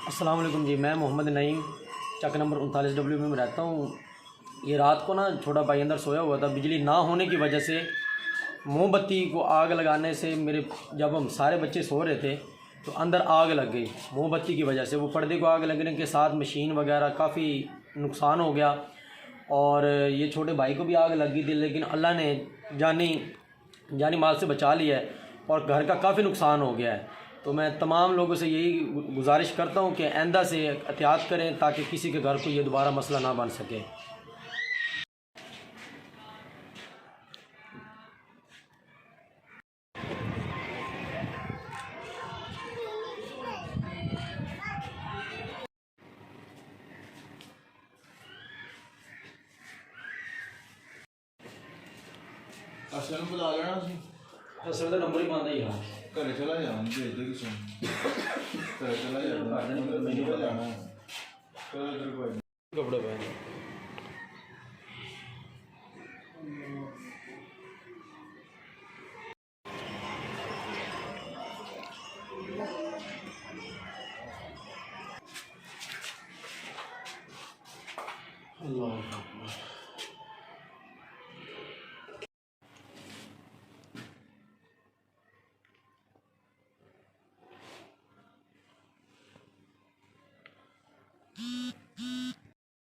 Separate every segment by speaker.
Speaker 1: अस्सलाम वालेकुम जी। मैं मोहम्मद नईम चक नंबर 39W में रहता हूँ। ये रात को ना छोटा भाई अंदर सोया हुआ था। बिजली ना होने की वजह से मोमबत्ती को आग लगाने से जब हम सारे बच्चे सो रहे थे तो अंदर आग लग गई मोमबत्ती की वजह से। वो पर्दे को आग लगने के साथ मशीन वगैरह काफ़ी नुकसान हो गया और ये छोटे भाई को भी आग लग गई थी, लेकिन अल्लाह ने जानी माल से बचा लिया है और घर का काफ़ी नुकसान हो गया है। तो मैं तमाम लोगों से यही गुजारिश करता हूँ कि आइंदा से एहतियात करें ताकि किसी के घर को ये दोबारा मसला ना बन सके।
Speaker 2: ਅਸਲ ਨੂੰ ਬੁਲਾ ਲੈਣਾ ਸੀ।
Speaker 1: असल का नंबर ही बंद है यार।
Speaker 2: ਘਰੇ ਚਲਾ ਜਾਣਾ ਭੇਜ ਦੇ ਕਿਸੇ ਨੂੰ। ਘਰੇ ਚਲਾ ਜਾਣਾ ਮੈਨੂੰ ਜਾਣਾ ਚਲੋ ਇਧਰ ਕੋਈ
Speaker 1: कपड़े पहने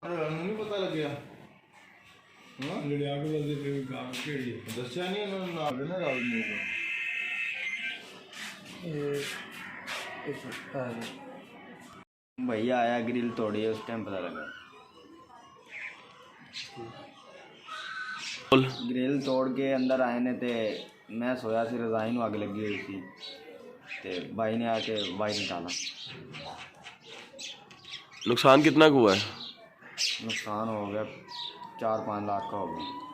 Speaker 1: अल्लाह
Speaker 2: ਨਹੀਂ ਪਤਾ ਲੱਗਿਆ ਹਾਂ ਲੜਿਆ ਕੇ ਬਲਦੇ ਫਿਰ ਗਾਂ ਕਿਹੜੀ ਦੱਸਿਆ ਨਹੀਂ ਉਹਨਾਂ ਨਾਲ ਨਾ ਰਾਲ ਨੂੰ
Speaker 3: भैया आया ग्रिल तोड़ी है, उस टाइम पता लगा। ग्रिल तोड़ के अंदर आए ने ते मैं सोया सी, रजाई में अग लगी हुई थी ते भाई ने आके भाई निकाला।
Speaker 4: नुकसान कितना का हुआ है?
Speaker 3: नुकसान हो गया 4-5 लाख का हो गया।